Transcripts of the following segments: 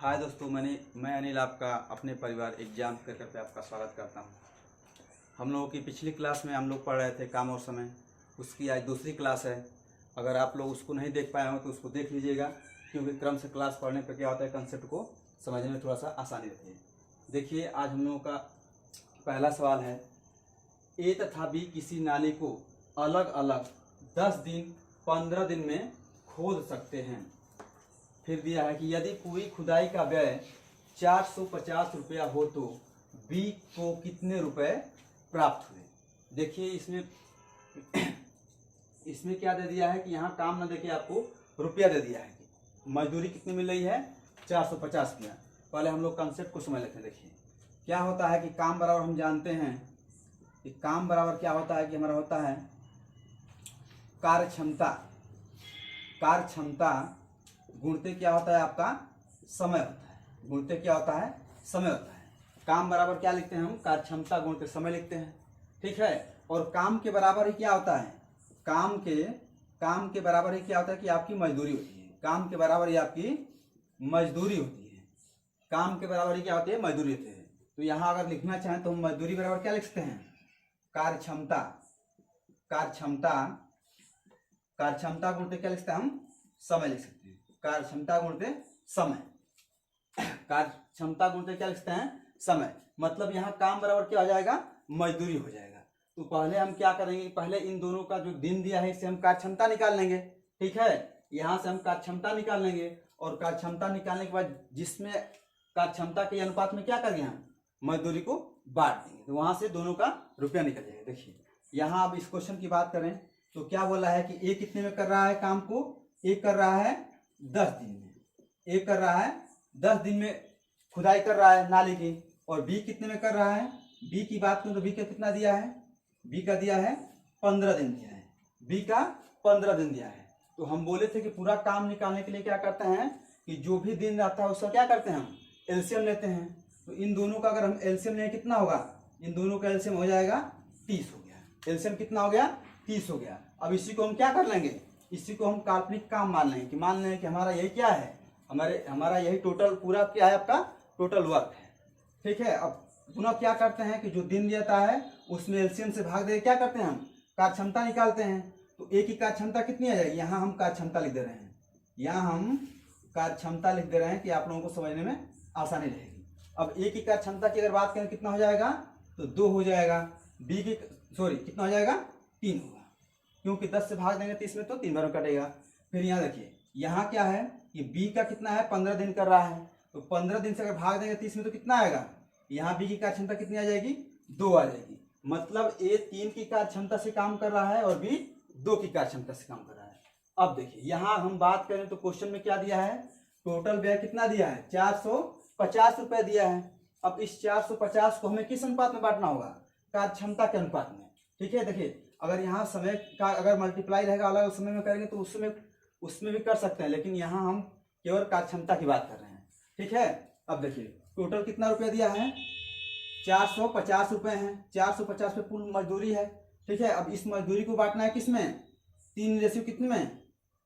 हाय दोस्तों, मैं अनिल आपका अपने परिवार एग्जाम कर पे आपका स्वागत करता हूं। हम लोगों की पिछली क्लास में हम लोग पढ़ रहे थे काम और समय, उसकी आज दूसरी क्लास है। अगर आप लोग उसको नहीं देख पाए हो तो उसको देख लीजिएगा, क्योंकि क्रम से क्लास पढ़ने पर क्या होता है, कंसेप्ट को समझने में थोड़ा सा आसानी रहती है। देखिए, आज हम लोगों का पहला सवाल है, ए तथा बी किसी नाली को अलग अलग 10 दिन 15 दिन में खोद सकते हैं। फिर दिया है कि यदि पूरी खुदाई का व्यय 450 रुपया हो तो बी को कितने रुपए प्राप्त हुए। देखिए, इसमें क्या दे दिया है कि यहाँ काम न देके आपको रुपया दे दिया है कि मजदूरी कितनी मिल रही है, 450 रुपया। पहले हम लोग कंसेप्ट को समझ लेते हैं। देखिए, क्या होता है कि काम बराबर हम जानते हैं कि काम बराबर क्या होता है कि हमारा होता है कार्य क्षमता गुणते क्या होता है, आपका समय होता है। गुणते क्या होता है, समय होता है। काम बराबर क्या लिखते हैं हम, कार्य क्षमता गुणते समय लिखते हैं, ठीक है। और काम के बराबर ही क्या होता है, काम के बराबर ही क्या होता है कि आपकी मजदूरी होती है। काम के बराबर ही आपकी मजदूरी होती है। काम के बराबर ही क्या होती है, मजदूरी होती है। तो यहाँ अगर लिखना चाहें तो हम मजदूरी बराबर क्या लिखते हैं, कार्य क्षमता गुणते क्या लिखते हैं हम, समय लिख सकते हैं। कार्य क्षमता गुणते समय, कार्य क्षमता गुणते क्या लिखते हैं, समय। मतलब यहाँ काम बराबर क्या हो जाएगा, मजदूरी हो जाएगा। तो पहले हम क्या करेंगे, पहले इन दोनों का जो दिन दिया है इससे हम कार्य क्षमता निकाल लेंगे, ठीक है। यहाँ से हम कार्य क्षमता निकाल लेंगे और कार्य क्षमता निकालने के बाद जिसमें कार्य क्षमता के अनुपात में क्या करेंगे, हम मजदूरी को बांट देंगे, तो वहां से दोनों का रुपया निकल जाएगा। देखिए, यहाँ अब इस क्वेश्चन की बात करें तो क्या बोला है कि ए कितने में कर रहा है काम को, ए कर रहा है 10 दिन में। ए कर रहा है 10 दिन में खुदाई कर रहा है नाली की। और बी कितने में कर रहा है, बी की बात करें तो बी का कितना दिया है, बी का दिया है 15 दिन दिया है। बी का 15 दिन दिया है। तो हम बोले थे कि पूरा काम निकालने के लिए क्या करते हैं कि जो भी दिन रहता है उसका क्या करते हैं, हम एलसीएम लेते हैं। तो इन दोनों का अगर हम एलसीएम लें कितना होगा, इन दोनों का एलसीएम हो जाएगा 30 हो गया। एलसीएम कितना हो गया, 30 हो गया। अब इसी को हम क्या कर लेंगे, इसी को हम काल्पनिक काम मान लेंगे कि मान लें कि हमारा यही क्या है, हमारा यही टोटल पूरा क्या है, आपका टोटल वर्क है, ठीक है। अब पुनः क्या करते हैं कि जो दिन देता है उसमें एलसीएम से भाग दे क्या करते हैं, हम कार्य क्षमता निकालते हैं। तो ए की कार्य क्षमता कितनी आ जाएगी, यहाँ हम कार्य क्षमता लिख दे रहे हैं, यहाँ हम कार्य क्षमता लिख दे रहे हैं कि आप लोगों को समझने में आसानी रहेगी। अब ए की कार्य क्षमता की अगर बात करें कितना हो जाएगा, तो 2 हो जाएगा। बी की कितना हो जाएगा, 3 होगा, क्योंकि 10 से भाग देंगे 30 में तो 3 बार में कटेगा। फिर यहाँ देखिए, यहाँ क्या है कि बी का कितना है, 15 दिन कर रहा है। तो 15 दिन से अगर भाग देंगे 30 में तो कितना आएगा, यहाँ बी की कार्य क्षमता कितनी आ जाएगी, 2 आ जाएगी। मतलब ए 3 की कार्य क्षमता से काम कर रहा है और बी 2 की कार्य क्षमता से काम कर रहा है। अब देखिए, यहाँ हम बात करें तो क्वेश्चन में क्या दिया है, टोटल व्यय कितना दिया है, 450 रुपए दिया है। अब इस 450 को हमें किस अनुपात में बांटना होगा, कार्य क्षमता के अनुपात में, ठीक है। देखिए, अगर यहाँ समय का अगर मल्टीप्लाई रहेगा अलग अलग समय में करेंगे तो उसमें भी कर सकते हैं, लेकिन यहाँ हम केवल कार्य क्षमता की बात कर रहे हैं, ठीक है। अब देखिए, टोटल कितना रुपया दिया है, 450 रुपए हैं। 450 पे कुल मजदूरी है, ठीक है। अब इस मजदूरी को बांटना है किसमें, 3 कितने में,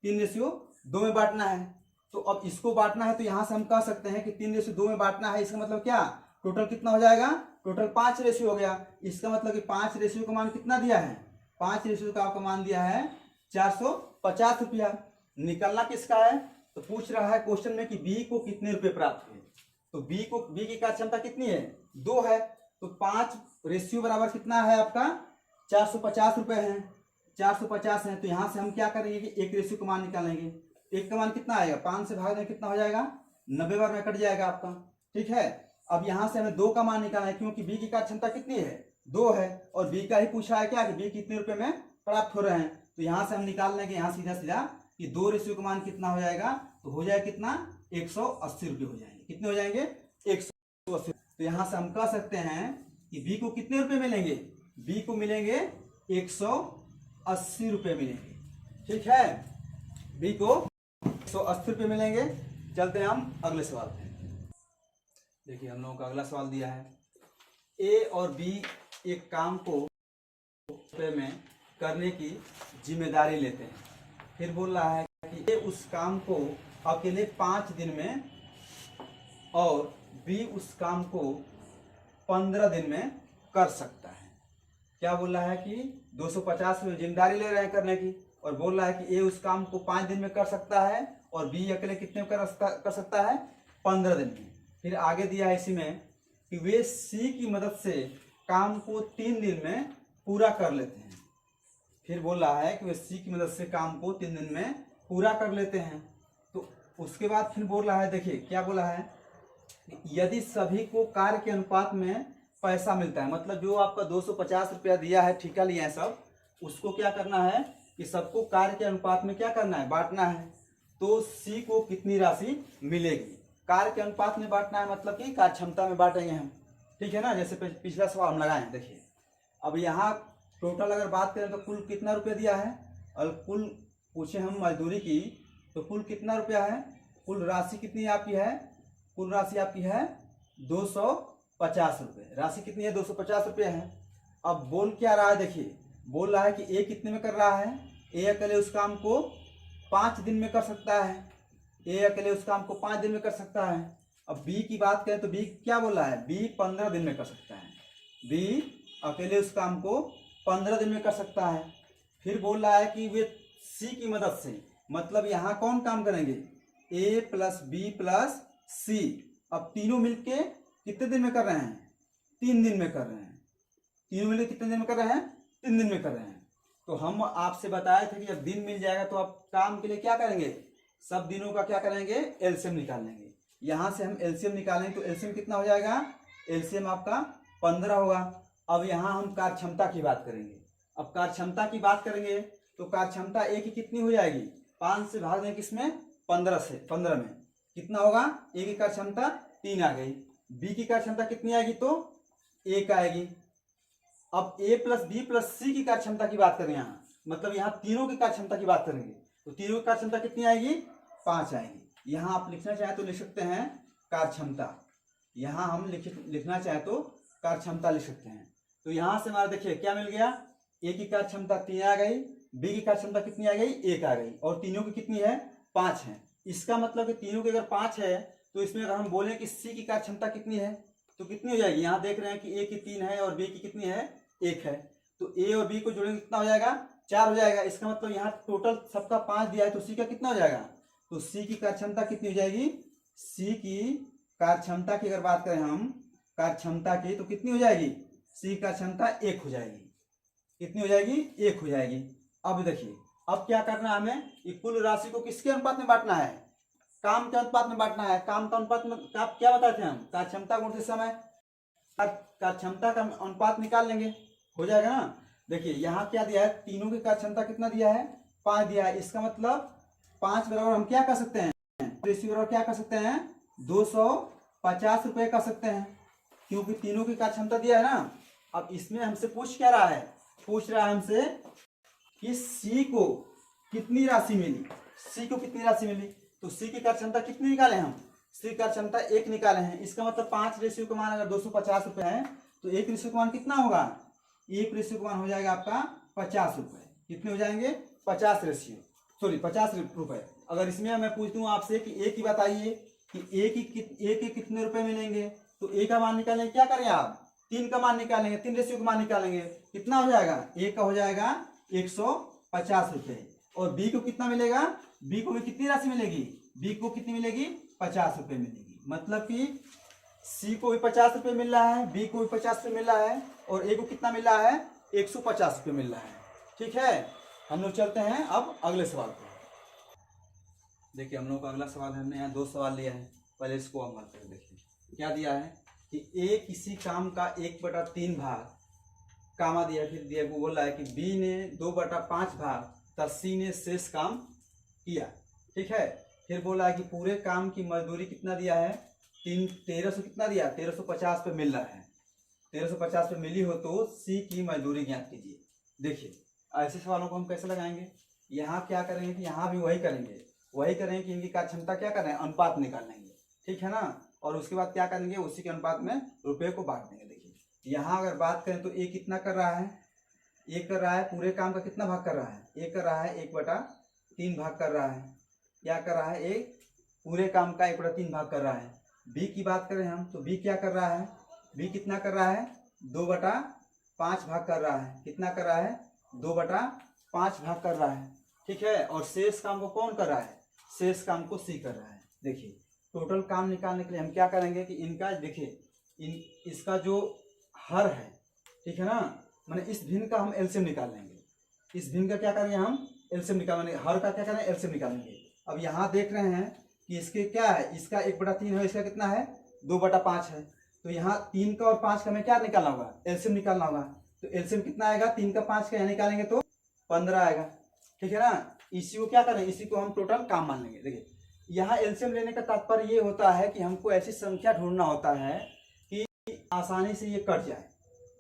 3:2 में बांटना है। तो अब इसको बांटना है तो यहाँ से हम कह सकते हैं कि 3:2 में बांटना है। इसका मतलब क्या, टोटल कितना हो जाएगा, टोटल 5 रेशियो हो गया। इसका मतलब कि 5 रेशियो का मान कितना दिया है, 5 रेशियो का आपका मान दिया है 450 रुपया। निकलना किसका है, तो पूछ रहा है क्वेश्चन में कि बी को कितने रुपए प्राप्त हुए। तो बी की कार्य क्षमता कितनी है, 2 है। तो 5 रेशियो बराबर कितना है आपका, 450 रुपए है, 450 है। तो यहाँ से हम क्या करेंगे कि 1 रेशियो का मान निकालेंगे। 1 का मान कितना आएगा, 5 से भाग दें कितना हो जाएगा, 90 बार में कट जाएगा आपका, ठीक है। अब यहाँ से हमें 2 का मान निकालना है, क्योंकि बी की कार्य क्षमता कितनी है, 2 है। और बी का ही पूछा है क्या कि बी कितने रुपए में प्राप्त हो रहे हैं। तो यहाँ से हम निकाल लेंगे यहाँ सीधा कि 2 रेशियो का मान कितना हो जाएगा, तो हो जाएगा कितना, 180 रुपये हो जाएंगे। कितने हो जाएंगे, 180। तो यहाँ से हम कह सकते हैं कि बी को कितने रुपए मिलेंगे, बी को मिलेंगे 180 रुपये मिलेंगे, ठीक है। बी को 180 रुपये मिलेंगे। चलते हैं हम अगले सवाल पे। देखिए, हम लोगों का अगला सवाल दिया है, ए और बी एक काम को रुपये में करने की जिम्मेदारी लेते हैं। फिर बोल रहा है कि ये उस काम को अकेले 5 दिन में और बी उस काम को 15 दिन में कर सकता है। क्या बोल रहा है कि 250 में जिम्मेदारी ले रहे हैं करने की, और बोल रहा है कि ए उस काम को 5 दिन में कर सकता है और बी अकेले कितने में कर सकता है, 15 दिन में। फिर आगे दिया है इसी में कि वे सी की मदद से काम को 3 दिन में पूरा कर लेते हैं। फिर बोल रहा है कि वे सी की मदद से काम को 3 दिन में पूरा कर लेते हैं। तो उसके बाद फिर बोल रहा है, देखिए क्या बोला है, यदि सभी को कार्य के अनुपात में पैसा मिलता है, मतलब जो आपका 250 रुपया दिया है, ठेका लिया है सब, उसको क्या करना है कि सबको कार्य के अनुपात में क्या करना है, बांटना है। तो सी को कितनी राशि मिलेगी, कार्य के अनुपात में बांटना है, मतलब कि कार्य क्षमता में बांटेंगे हम, ठीक है ना। जैसे पिछला सवाल हम लगाए, देखिए अब यहाँ टोटल अगर बात करें तो कुल कितना रुपया दिया है, और कुल पूछे हम मजदूरी की तो कुल कितना रुपया है, कुल राशि कितनी आपकी है, कुल राशि आपकी है 250 रुपये। राशि कितनी है, 250 रुपये है। अब बोल क्या रहा है, देखिए बोल रहा है कि ए कितने में कर रहा है, ए अकेले उस काम को 5 दिन में कर सकता है, ए अकेले उस काम को 5 दिन में कर सकता है। अब बी की बात करें तो बी क्या बोल रहा है, बी 15 दिन में कर सकता है, बी अकेले उस काम को 15 दिन में कर सकता है। फिर बोल रहा है कि वे सी की मदद से, मतलब यहाँ कौन काम करेंगे, ए प्लस बी प्लस सी। अब तीनों मिलके कितने दिन में कर रहे हैं, 3 दिन में कर रहे हैं। तीनों मिलके कितने दिन में कर रहे हैं, 3 दिन में कर रहे हैं। तो हम आपसे बताए थे कि जब दिन मिल जाएगा तो आप काम के लिए क्या करेंगे, सब दिनों का क्या करेंगे, एलसीएम निकाल लेंगे। यहाँ से हम एलसीएम निकालेंगे तो एलसीएम कितना हो जाएगा, एलसीएम आपका 15 होगा। अब यहाँ हम कार्य क्षमता की बात करेंगे। अब कार्य क्षमता की बात करेंगे तो कार्य क्षमता ए की कितनी हो जाएगी, 5 से भाग दें किसमें, 15 में कितना होगा, ए की कार्य क्षमता 3 आ गई। बी की कार्य क्षमता कितनी आएगी, तो 1 आएगी। अब ए प्लस बी प्लस सी की कार्य क्षमता की बात करें यहाँ, मतलब यहाँ तीनों की कार्य क्षमता की बात करेंगे तो तीनों की कार्य क्षमता कितनी आएगी, 5 आएगी। यहाँ आप लिखना चाहें तो लिख सकते हैं कार्य क्षमता, यहाँ हम लिखना चाहें तो कार्य क्षमता लिख सकते हैं। तो यहाँ से हमारा देखिए क्या मिल गया, ए की कार्य क्षमता 3 आ गई, बी की कार्य क्षमता कितनी आ गई, 1 आ गई, और तीनों की कितनी है, 5 है। इसका मतलब कि तीनों की अगर 5 है तो इसमें अगर हम बोलें कि सी की कार्य क्षमता कितनी है तो कितनी हो जाएगी, यहाँ देख रहे हैं कि ए की 3 है और बी की कितनी है, 1 है। तो ए और बी को जोड़ेंगे कितना हो जाएगा, 4 हो जाएगा। इसका मतलब यहाँ टोटल सबका 5 दिया है तो सी का कितना हो जाएगा, तो सी की कार्य क्षमता कितनी हो जाएगी, सी की कार्य क्षमता की अगर बात करें हम, कार्य क्षमता की, तो कितनी हो जाएगी, सी का क्षमता 1 हो जाएगी। कितनी हो जाएगी, 1 हो जाएगी। अब देखिए अब क्या करना है हमें, कुल राशि को किसके अनुपात में बांटना है, काम के अनुपात में बांटना है। काम का अनुपात में क्या बताए थे हम, कार्य क्षमता गुणित समय, कार्य क्षमता का अनुपात निकाल लेंगे, हो जाएगा ना। देखिए यहाँ क्या दिया है, तीनों की कार्य क्षमता कितना दिया है, 5 दिया है। इसका मतलब 5 बराबर हम क्या कर सकते हैं, रेशियो बराबर क्या कर सकते हैं, 250 रुपये कर सकते हैं, क्योंकि तीनों की कार्य क्षमता दिया है ना। अब इसमें हमसे पूछ क्या रहा है, पूछ रहा है हमसे कि सी को कितनी राशि मिली, सी को कितनी राशि मिली। तो सी की कार्य क्षमता कितनी निकाले हम, सी की कार्य क्षमता 1 निकाले हैं। इसका मतलब 5 रेशियो का मान अगर 250 रुपये है तो 1 रेशियो का मान कितना होगा, 1 रेशियो का मान हो जाएगा आपका 50 रुपये। कितने हो जाएंगे, 50 रेशियो, सॉरी 50 रुपये। अगर इसमें मैं पूछ दूं आपसे कि ए की बताइए कि ए के कितने रुपए मिलेंगे, तो ए का मान निकालेंगे, क्या करें आप, 3 का मान निकालेंगे, 3 रेशियो का मान निकालेंगे, कितना हो जाएगा, ए का हो जाएगा 150 रुपये। और बी को कितना मिलेगा, बी को भी कितनी राशि मिलेगी, बी को कितनी मिलेगी, 50 रुपये मिलेगी। मतलब कि सी को भी 50 रुपये मिल रहा है, बी को भी 50 रुपये मिल रहा है, और ए को कितना मिल रहा है, 150 रुपये मिल रहा है। ठीक है, हम लोग चलते हैं अब अगले सवाल पर। देखिए हम लोग का अगला सवाल है, हमने यहाँ 2 सवाल लिया है, पहले इसको हम हल करें। देखिए क्या दिया है कि ए किसी काम का 1/3 भाग कामा दिया, फिर दिया वो बोल रहा है कि बी ने 2/5 भाग तथा सी ने शेष काम किया। ठीक है, फिर बोला है कि पूरे काम की मजदूरी कितना दिया है, 1300 कितना दिया, 1350 पे मिल रहा है। 1350 पे मिली हो तो सी की मजदूरी ज्ञात कीजिए। देखिए ऐसे सवालों को हम कैसे लगाएंगे, यहाँ क्या करेंगे कि यहाँ भी वही करेंगे कि इनकी कार्य क्षमता क्या कर रहे हैं, अनुपात निकाल लेंगे। ठीक है ना, और उसके बाद क्या करेंगे, उसी के अनुपात में रुपये को बांट देंगे। देखिए यहाँ अगर बात करें तो ए कितना कर रहा है, ए कर रहा है पूरे काम का कितना भाग कर रहा है, ए कर रहा है 1/3 भाग कर रहा है। क्या कर रहा है, ए पूरे काम का 1/3 भाग कर रहा है। बी की बात करें हम तो बी क्या कर रहा है, बी कितना कर रहा है, 2/5 भाग कर रहा है। कितना कर रहा है, 2/5 भाग कर रहा है। ठीक है, और शेष काम को कौन कर रहा है, शेष काम को सी कर रहा है। देखिए टोटल काम निकालने के लिए हम क्या करेंगे कि इनका देखिए इसका जो हर है, ठीक है ना, माने इस भिन्न का हम एलसीएम निकाल लेंगे। इस भिन्न का क्या करेंगे हम, एलसीएम निकालेंगे। हर का क्या करेंगे, एलसीएम निकालेंगे। अब यहाँ देख रहे हैं कि इसके क्या है, इसका 1/3 है, इसका कितना है, 2/5 है। तो यहाँ 3 का और 5 का हमें क्या निकालना होगा, एलसीएम निकालना होगा। तो एलसीएम कितना आएगा, 3 का 5 का यहाँ निकालेंगे तो 15 आएगा। ठीक है ना, इसी को क्या करें, इसी को हम टोटल काम मान लेंगे। देखिए यहाँ एलसीएम लेने का तात्पर्य ये होता है कि हमको ऐसी संख्या ढूंढना होता है कि आसानी से ये कट जाए,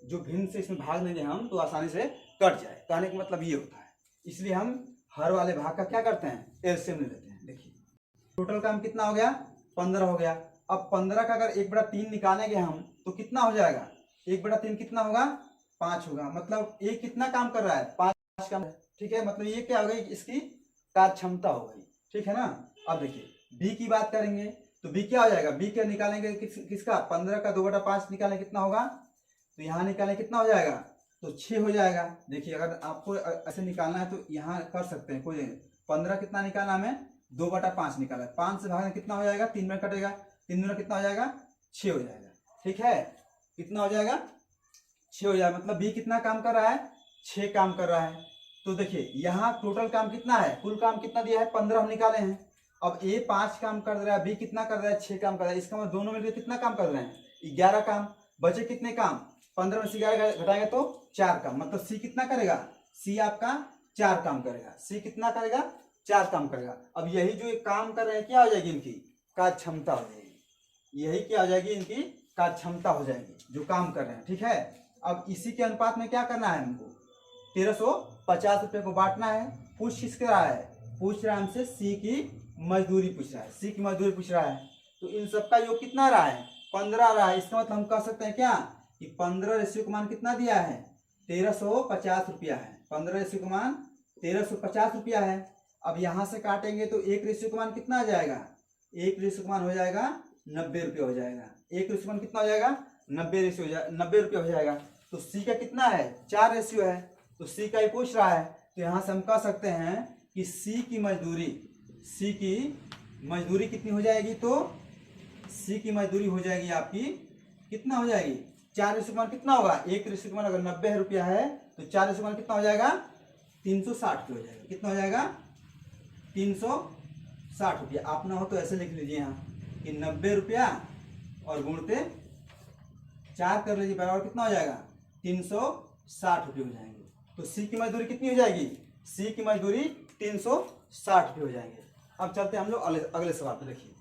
जो भिन्न से इसमें भाग लेंगे हम तो आसानी से कट जाए। कहने का मतलब ये होता है, इसलिए हम हर वाले भाग का क्या करते हैं, एलसीएम ले लेते हैं। देखिए टोटल काम कितना हो गया, 15 हो गया। अब 15 का अगर 1/3 निकालेंगे हम तो कितना हो जाएगा, 1/3 कितना होगा, 5 होगा। मतलब ये कितना काम कर रहा है, 5 काम। ठीक है, मतलब ये क्या हो गई, इसकी कार्य क्षमता हो गई। ठीक है ना। अब देखिए बी की बात करेंगे तो बी क्या हो जाएगा, बी क्या निकालेंगे, किसका, 15 का 2/5 निकालें कितना होगा, तो यहाँ निकालें कितना हो जाएगा, तो 6 हो जाएगा। देखिए अगर आपको ऐसे निकालना है तो यहाँ कर सकते हैं, कोई 15 कितना निकालना हमें, 2/5 निकाला है। 5 से भागना कितना हो जाएगा, 3 में कटेगा, 3 में कितना हो जाएगा, 6 हो जाएगा। ठीक है, कितना हो जाएगा, 6 हो जाएगा। मतलब बी कितना काम कर रहा है, 6 काम कर रहा है। तो देखिए यहाँ टोटल काम कितना है, कुल काम कितना दिया है, 15 हम निकाले हैं। अब ए 5 काम कर रहा है, बी कितना कर रहा है, 6 काम कर रहा है। इसका मतलब दोनों मिलकर कितना काम कर रहे हैं, 11 काम। बचे कितने काम, 15 में से 11 घटाएंगे तो 4 काम। मतलब सी कितना करेगा, सी आपका 4 काम करेगा। सी कितना करेगा, 4 काम करेगा। अब यही जो काम कर रहे हैं क्या हो जाएगी, इनकी कार्य क्षमता हो जाएगी। यही क्या हो जाएगी, इनकी कार्य क्षमता हो जाएगी जो काम कर रहे हैं। ठीक है, अब इसी के अनुपात में क्या करना है हमको, 1350 रुपये को बांटना है। पूछ किस रहा है, पूछ रहा है हमसे सी की मजदूरी पूछ रहा है, सी की मजदूरी पूछ रहा है। तो इन सबका योग कितना रहा है, 15 रहा है। इसका मतलब हम कह सकते हैं क्या कि 15 रेशियो का मान कितना दिया है, 1350 रुपया है। 15 रेशियो का मान 1350 रुपया है। अब यहाँ से काटेंगे तो 1 रेशियो का मान कितना आ जाएगा, 1 रेशियो का मान हो जाएगा 90 रुपये हो जाएगा। 1 रेशियो का मान कितना हो जाएगा, 90 रुपये हो जाएगा। तो सी का कितना है, 4 रेशियो है, तो सी का ही पूछ रहा है। तो यहाँ से हम कह सकते हैं कि सी की मजदूरी कितनी हो जाएगी, तो सी की मजदूरी हो जाएगी आपकी कितना हो जाएगी, 4 रेशियो का मान कितना होगा, 1 रेशियो का मान अगर 90 रुपया है तो 4 रेशियो का मान कितना हो जाएगा, 360 हो जाएगा। कितना हो जाएगा, 360 रुपया। आप ना हो तो ऐसे लिख लीजिए यहाँ कि 90 रुपया और गुणते 4 कर लीजिए, बराबर कितना हो जाएगा, 360 रुपये हो जाएंगे। तो सी की मजदूरी कितनी हो जाएगी, सी की मजदूरी 360 रुपये हो जाएंगे। अब चलते हैं हम लोग अगले सवाल पे। देखिए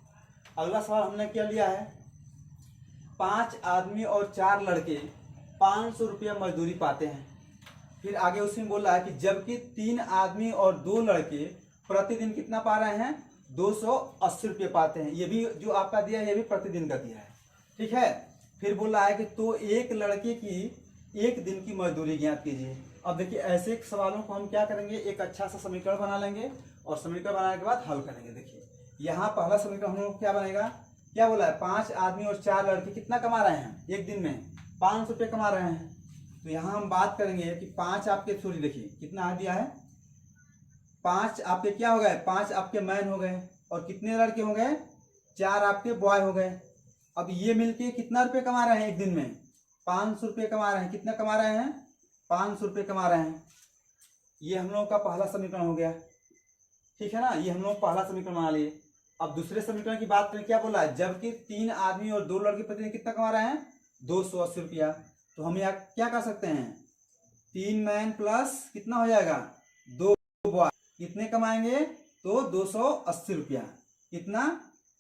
अगला सवाल हमने क्या लिया है, 5 आदमी और 4 लड़के 500 रुपया मजदूरी पाते हैं। फिर आगे उसमें बोल रहा है कि जबकि 3 आदमी और 2 लड़के प्रतिदिन कितना पा रहे हैं, 280 रुपये पाते हैं। ये भी जो आपका दिया है ये भी प्रतिदिन का दिया है। ठीक है, फिर बोल रहा है कि तो एक लड़के की एक दिन की मजदूरी ज्ञात कीजिए। अब देखिए ऐसे सवालों को हम क्या करेंगे, एक अच्छा सा समीकरण बना लेंगे और समीकरण बनाने के बाद हल करेंगे। देखिए यहाँ पहला समीकरण हम लोग क्या बनेगा, क्या बोला है, 5 आदमी और 4 लड़के कितना कमा रहे हैं, एक दिन में 500 रुपये कमा रहे हैं। तो यहाँ हम बात करेंगे कि 5 आपके, सॉरी देखिए कितना दिया है, 5 आपके क्या हो गए, 5 आपके मैन हो गए और कितने लड़के हो गए, 4 आपके बॉय हो गए। अब ये मिलके कितना रुपये कमा रहे हैं एक दिन में, 500 रुपये कमा रहे हैं। कितना कमा रहे हैं, 500 रुपये कमा रहे हैं। ये हम लोगों का पहला समीकरण हो गया। ठीक है ना, ये हम लोग पहला समीकरण बना लिए। अब दूसरे समीकरण की बात करें, क्या बोला है, जबकि 3 आदमी और 2 लड़के प्रतिदिन कितना कमा रहे हैं, 280 रुपया। तो हम यहाँ क्या कर सकते हैं, 3 मैन प्लस कितना हो जाएगा, 2 बॉय, कितने कमाएंगे, तो 280 रुपया। कितना,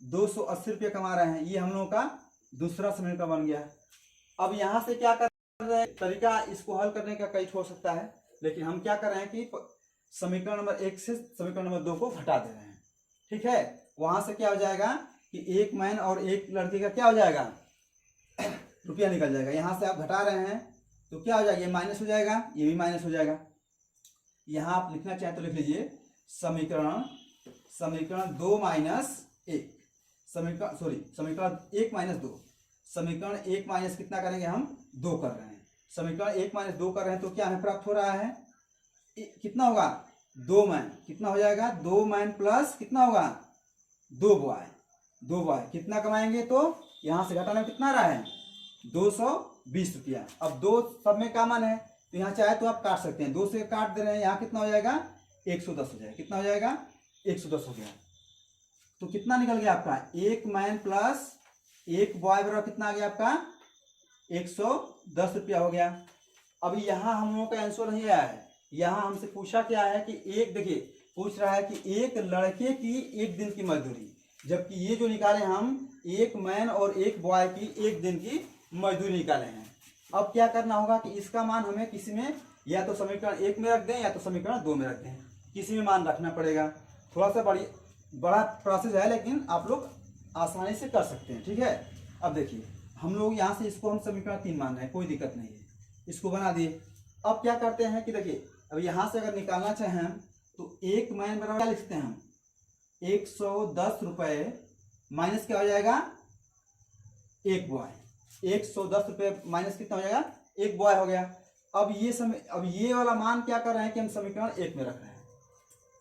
280 रुपया कमा रहे हैं। ये हम लोगों का दूसरा समीकरण बन गया। अब यहाँ से क्या कर रहे हैं, तरीका इसको हल करने का कई हो सकता है, लेकिन हम क्या कर रहे हैं कि समीकरण नंबर 1 से समीकरण नंबर 2 को घटा दे रहे हैं। ठीक है, वहां से क्या हो जाएगा कि एक मैन और एक लड़के का क्या हो जाएगा, रुपया निकल जाएगा। यहाँ से आप घटा रहे हैं तो क्या हो जाएगा, ये माइनस हो जाएगा, ये भी माइनस हो जाएगा। यहाँ आप लिखना चाहें तो लिख लीजिए समीकरण 2 - 1, समीकरण 1 - 2, समीकरण 1 - कितना करेंगे हम 2 कर रहे हैं, समीकरण 1 - 2 कर रहे हैं तो क्या हमें प्राप्त हो रहा है, कितना होगा 2 मैन, कितना हो जाएगा 2 मैन प्लस कितना होगा 2 बॉय, 2 बॉय कितना कमाएंगे, तो यहाँ से घटाना कितना रहा है 220 रुपया। अब 2 सब में कॉमन है तो यहाँ चाहे तो आप काट सकते हैं, 2 से काट दे रहे हैं, यहाँ कितना हो जाएगा 110 हो जाएगा, कितना हो जाएगा 110 हो गया। तो कितना निकल गया आपका 1 मैन प्लस 1 बॉय बराबर कितना आ गया आपका 110 रुपया हो गया। अब यहाँ हम लोगों का आंसर नहीं आया है, यहाँ हमसे पूछा क्या है कि एक, देखिए पूछ रहा है कि एक लड़के की 1 दिन की मजदूरी, जबकि ये जो निकाले हम 1 मैन और 1 बॉय की 1 दिन की मजदूरी निकाले हैं। अब क्या करना होगा कि इसका मान हमें किसी में या तो समीकरण 1 में रख दें या तो समीकरण 2 में रख दें, किसी में मान रखना पड़ेगा। थोड़ा सा बड़ा प्रोसेस है लेकिन आप लोग आसानी से कर सकते हैं, ठीक है। अब देखिए हम लोग यहाँ से इसको हम समीकरण 3 मान रहे हैं, कोई दिक्कत नहीं है, इसको बना दिए। अब क्या करते हैं कि देखिए अब यहाँ से अगर निकालना चाहें हम तो 1 मैन बराबर क्या लिखते हैं हम 110 रुपये माइनस क्या हो जाएगा 1 बॉय, 110 रुपये माइनस कितना हो जाएगा 1 बॉय हो गया। अब ये वाला मान क्या कर रहे हैं कि हम समीकरण 1 में रख रहे हैं,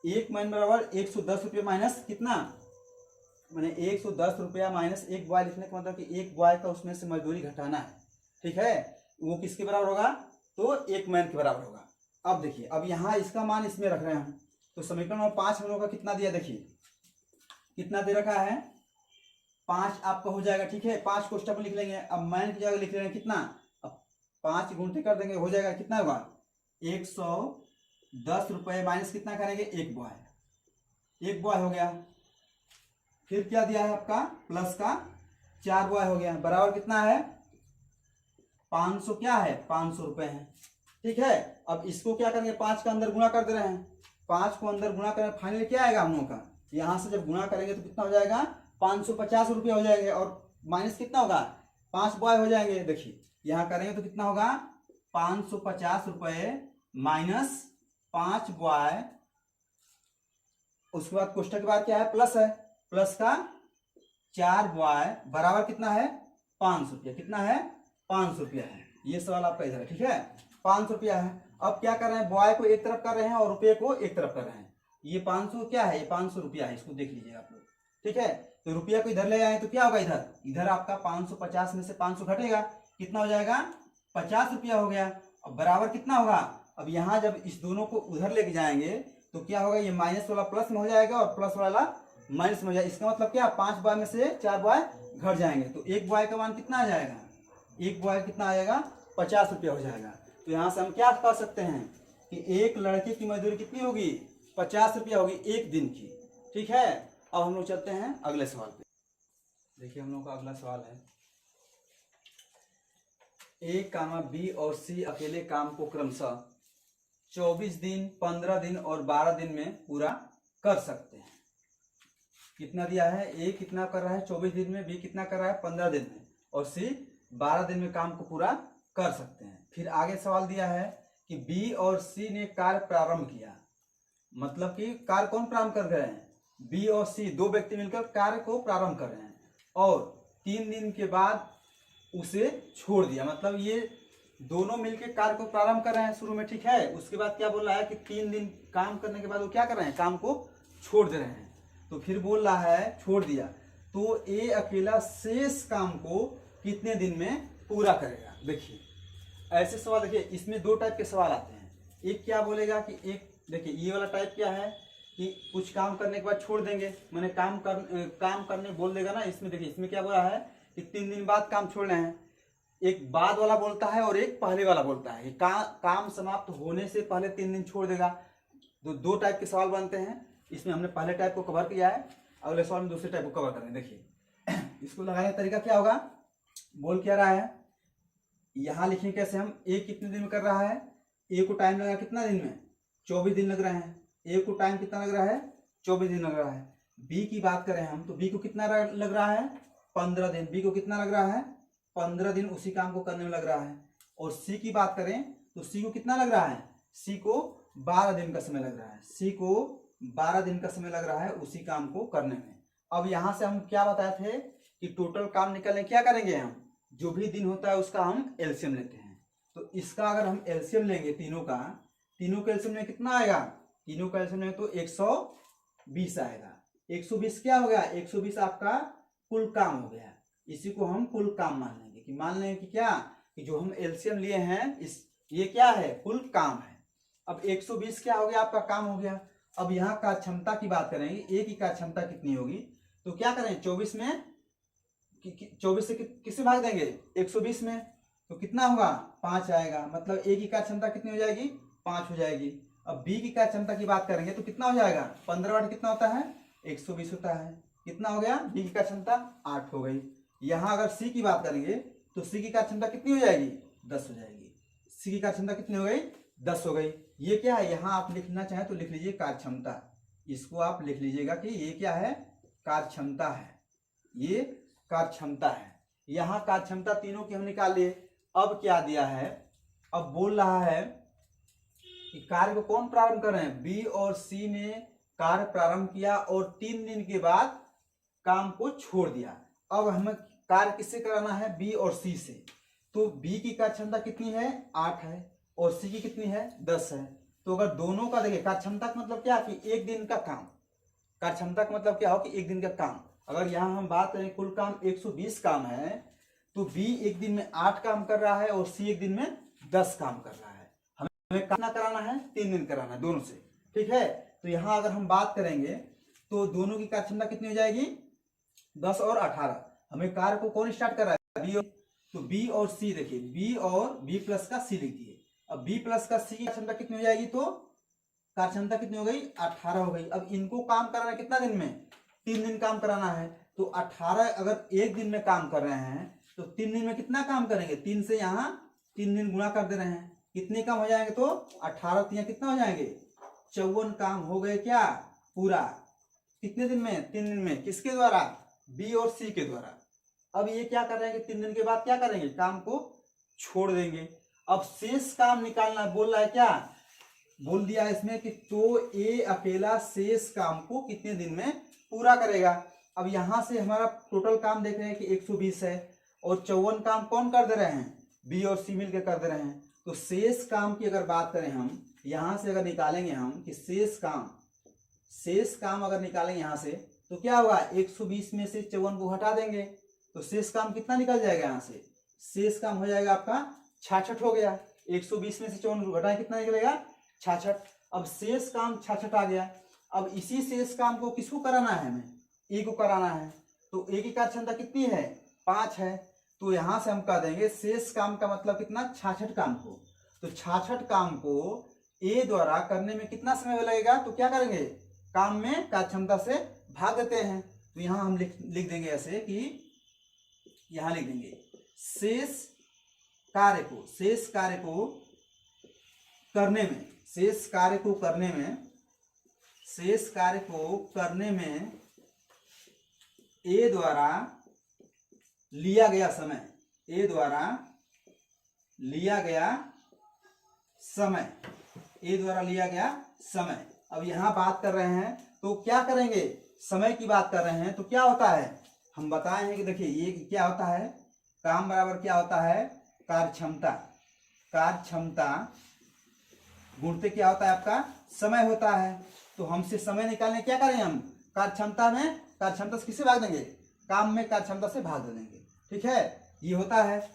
1 मैन बराबर 110 रुपये माइनस कितना, मैंने 110 रुपया माइनस 1 बॉय लिखने का मतलब कि 1 बॉय का उसमें से मजदूरी घटाना है, ठीक है। वो किसके बराबर होगा तो 1 मैन के बराबर होगा। अब देखिए अब यहाँ इसका मान इसमें रख रहे हैं हम, तो समीकरण नंबर 5 हम लोग का कितना दिया, देखिए कितना दे रखा है 5 आपका हो जाएगा, ठीक है। 5 को स्टेप में लिख लेंगे, अब मैन की जगह लिख लेंगे कितना, अब 5 गुणते कर देंगे, हो जाएगा कितना होगा 110 रुपये माइनस कितना करेंगे 1 बॉय, 1 बॉय हो गया। फिर क्या दिया है आपका प्लस का 4 बॉय हो गया, बराबर कितना है 500, क्या है 500 रुपये है, ठीक है। अब इसको क्या करेंगे 5 का अंदर गुणा कर दे रहे हैं, 5 को अंदर गुणा करें फाइनली क्या आएगा हम लोगों का, यहाँ से जब गुणा करेंगे तो कितना हो जाएगा 550 रुपये हो जाएंगे, और माइनस कितना होगा 5 बॉय हो जाएंगे। देखिए यहाँ करेंगे तो कितना होगा 550 रुपये माइनस 5 बॉय, उसके बाद कोष्ठक के बाद क्या है प्लस है, प्लस का 4 बॉय बराबर कितना है 500 रुपया, कितना है 500 रुपया है। ये सवाल आपका इधर है, ठीक है 500 रुपया है। अब क्या कर रहे हैं बॉय को एक तरफ कर रहे हैं और रुपये को एक तरफ कर रहे हैं, ये 500 क्या है, ये 500 रुपया है, इसको देख लीजिए आप लोग, ठीक है। तो रुपया को इधर ले आए तो क्या होगा इधर आपका 550 में से 500 घटेगा, कितना हो जाएगा 50 रुपया हो गया। अब बराबर कितना होगा, अब यहाँ जब इस दोनों को उधर लेके जाएंगे तो क्या होगा, ये माइनस वाला प्लस में हो जाएगा और प्लस वाला माइनस में हो जाएगा। इसका मतलब क्या 5 बॉय में से 4 बॉय घट जाएंगे, तो 1 बॉय का मान कितना आ जाएगा, 1 बॉय कितना आ जाएगा 50 रुपया हो जाएगा। तो यहाँ से हम क्या कह सकते हैं कि एक लड़के की मजदूरी कितनी होगी 50 रुपया होगी 1 दिन की, ठीक है। अब हम लोग चलते हैं अगले सवाल पे। देखिए हम लोग का अगला सवाल है, ए कामा बी और सी अकेले काम को क्रमशः 24 दिन 15 दिन और 12 दिन में पूरा कर सकते हैं। कितना दिया है, ए कितना कर रहा है 24 दिन में, बी कितना कर रहा है 15 दिन में, और सी 12 दिन में काम को पूरा कर सकते हैं। फिर आगे सवाल दिया है कि बी और सी ने कार्य प्रारंभ किया, मतलब कि कार्य कौन प्रारंभ कर रहे हैं, बी और सी 2 व्यक्ति मिलकर कार्य को प्रारंभ कर रहे हैं और 3 दिन के बाद उसे छोड़ दिया, मतलब ये दोनों मिलकर कार्य को प्रारंभ कर रहे हैं शुरू में, ठीक है। उसके बाद क्या बोल रहा है कि 3 दिन काम करने के बाद वो क्या कर रहे हैं काम को छोड़ दे रहे हैं। तो फिर बोल रहा है छोड़ दिया, तो ए अकेला शेष काम को कितने दिन में पूरा करेगा। देखिए ऐसे सवाल, देखिए इसमें 2 टाइप के सवाल आते हैं। एक क्या बोलेगा कि एक, देखिए ये वाला टाइप क्या है कि कुछ काम करने के बाद छोड़ देंगे, मैंने काम करने बोल देगा ना। इसमें देखिए इसमें क्या बोला है कि 3 दिन बाद काम छोड़ना है, एक बाद वाला बोलता है और एक पहले वाला बोलता है। काम समाप्त होने से पहले 3 दिन छोड़ देगा। तो 2 टाइप के सवाल बनते हैं, इसमें हमने पहले टाइप को कवर किया है, अगले सवाल में दूसरे टाइप को कवर करेंगे। देखिए इसको लगाने का तरीका क्या होगा, बोल क्या रहा है, यहाँ लिखेंगे कैसे हम, ए कितने दिन में कर रहा है, ए को टाइम लगा कितना दिन में 24 दिन लग रहे हैं, ए को टाइम कितना लग रहा है 24 दिन लग रहा है। बी की बात करें हम तो बी को कितना लग रहा है 15 दिन, बी को कितना लग रहा है 15 दिन उसी काम को करने में लग रहा है। और सी की बात करें तो सी को कितना लग रहा है, सी को 12 दिन का समय लग रहा है, सी को 12 दिन का समय लग रहा है उसी काम को करने में। अब यहाँ से हम क्या बताए थे कि टोटल काम निकालने क्या करेंगे, हम जो भी दिन होता है उसका हम एलसीएम लेते हैं। तो इसका अगर हम एलसीएम लेंगे तीनों का एलसीएम में कितना आएगा, तीनों का एलसीएम में तो 120 आएगा। 120 क्या हो गया, 120 आपका कुल काम हो गया। इसी को हम कुल काम मान लेंगे कि मान लेंगे कि क्या, कि जो हम एलसीएम लिए हैं इस ये क्या है, कुल काम है। अब 120 क्या हो गया, आपका काम हो गया। अब यहाँ कार्य क्षमता की बात करेंगे, एक की कार्य क्षमता कितनी होगी, तो क्या करें 24 में 24 से किससे भाग देंगे, 120 में, तो कितना होगा 5 आएगा। मतलब ए की कार्य क्षमता कितनी हो जाएगी, 5 हो जाएगी। अब बी की कार्य क्षमता की बात करेंगे तो कितना हो जाएगा, 15 वाट कितना होता है, 120 होता है। कितना हो गया, बी की कार्य क्षमता 8 हो गई। यहाँ अगर सी की बात करेंगे तो सी की कार्य क्षमता कितनी हो जाएगी, 10 हो जाएगी। सी की कार्य क्षमता कितनी हो गई, 10 हो गई। ये क्या है, यहाँ आप लिखना चाहें तो लिख लीजिए कार्य क्षमता, इसको आप लिख लीजिएगा कि ये क्या है, कार्य क्षमता है, ये कार्य क्षमता है। यहाँ कार्य क्षमता तीनों की हम निकाल लिए। अब क्या दिया है, अब बोल रहा है कि कार्य को कौन प्रारंभ कर रहे हैं, बी और सी ने कार्य प्रारंभ किया और 3 दिन के बाद काम को छोड़ दिया। अब हमें कार्य किससे कराना है, बी और सी से। तो बी की कार्य क्षमता कितनी है, 8 है, और सी की कितनी है, 10 है। तो अगर दोनों का देखिए, कार्य क्षमता का मतलब क्या कि एक दिन का काम, कार्य क्षमता का मतलब क्या हो कि एक दिन का काम। अगर यहाँ हम बात करें कुल काम 120 काम है, तो बी एक दिन में 8 काम कर रहा है और सी एक दिन में 10 काम कर रहा है। हमें कितना कराना है, 3 दिन कराना है दोनों से, ठीक है। तो यहाँ अगर हम बात करेंगे तो दोनों की कार्य क्षमता कितनी हो जाएगी, 10 और 18। हमें कार्य को कौन स्टार्ट कर रहा है, बी। तो बी और सी देखिए, बी और बी प्लस का सी लिख दिए। अब बी प्लस का सी की क्षमता कितनी हो जाएगी, तो कार्य क्षमता कितनी हो गई, 18 हो गई। अब इनको काम कराना है कितना दिन में, 3 दिन काम कराना है। तो 18 अगर एक दिन में काम कर रहे हैं तो 3 दिन में कितना काम करेंगे, 3 से यहाँ 3 दिन गुणा कर दे रहे हैं, कितने काम हो जाएंगे, तो 18 3 कितना हो जाएंगे, 54 काम हो गए क्या पूरा, कितने दिन में, 3 दिन में। किसके द्वारा, बी और सी के द्वारा। अब ये क्या कर रहे हैं कि 3 दिन के बाद क्या करेंगे, काम को छोड़ देंगे। अब शेष काम निकालना बोल रहा है, क्या बोल दिया इसमें कि तो ए अकेला शेष काम को कितने दिन में पूरा करेगा। अब यहां से हमारा टोटल काम देख रहे हैं कि 120 है और 54 काम कौन कर दे रहे हैं, बी और सी मिलकर कर दे रहे हैं। तो शेष काम की अगर बात करें हम, यहां से अगर निकालेंगे हम कि शेष काम अगर निकालेंगे यहां से तो क्या होगा, 120 में से 54 को हटा देंगे तो शेष काम कितना निकल जाएगा, यहाँ से शेष काम हो जाएगा आपका 66 हो गया। 120 में से 54 को घटाएं कितना निकलेगा, 66। अब शेष काम 66 आ गया। अब इसी शेष काम को किसको कराना है, हमें ए को कराना है। तो ए की कार्य क्षमता कितनी है, 5 है। तो यहां से हम कह देंगे शेष काम का मतलब कितना, 66 काम को। तो 66 काम को ए द्वारा करने में कितना समय लगेगा, तो क्या करेंगे, काम में कार्य क्षमता से भाग देते हैं। तो यहां हम लिख देंगे ऐसे कि यहां लिख देंगे शेष कार्य को करने में ए द्वारा लिया गया समय। अब यहां बात कर रहे हैं तो क्या करेंगे, समय की बात कर रहे हैं तो क्या होता है, हम बताए हैं कि देखिए ये क्या होता है, काम बराबर क्या होता है, कार्य क्षमता गुणित क्या होता है आपका, समय होता है। तो हमसे समय निकालने क्या करें, हम कार्य क्षमता से किससे भाग देंगे, काम में कार्य क्षमता से भाग दे देंगे, ठीक है, ये होता है।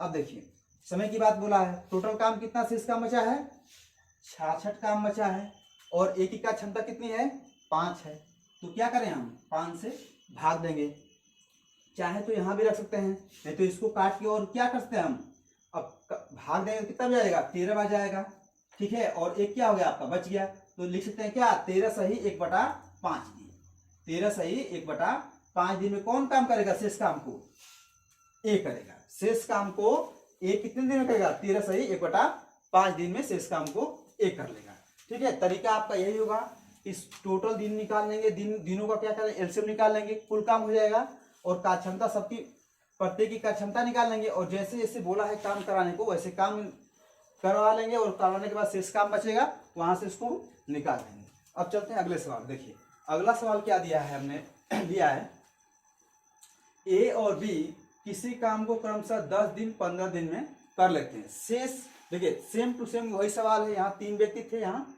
अब देखिए समय की बात बोला है, टोटल काम कितना शेष काम बचा है, 66 काम बचा है और एक की कार्य क्षमता कितनी है, 5 है। तो क्या करें, हम 5 से भाग देंगे। चाहे तो यहां भी रख सकते हैं, नहीं तो इसको काट के और क्या कर सकते हैं हम, अब भाग देंगे तो कितना बच जाएगा, 13 बच जाएगा, ठीक है। और एक क्या हो गया आपका बच गया, तो लिख सकते हैं क्या, 13 सही 1/5 दिन। 13 सही 1/5 दिन में कौन काम करेगा, शेष काम को ए करेगा। शेष काम को ए कितने दिन में करेगा, 13 सही 1/5 दिन में शेष काम को ए कर लेगा, ठीक है। तरीका आपका यही होगा, इस टोटल दिन निकाल लेंगे, दिनों का क्या करें, एलसीएम निकाल लेंगे, कुल काम हो जाएगा और कार्य क्षमता सबकी प्रत्येक की कार्य क्षमता निकाल लेंगे और जैसे जैसे बोला है काम कराने को वैसे काम करवा लेंगे और करवाने के बाद शेष काम बचेगा वहां से उसको निकाल लेंगे। अब चलते हैं अगले सवाल। देखिए अगला सवाल क्या दिया है हमने, लिया है ए और बी किसी काम को क्रमशः 10 दिन 15 दिन में कर लेते हैं। शेष देखिए सेम टू सेम वही सवाल है, यहाँ 3 व्यक्ति थे, यहाँ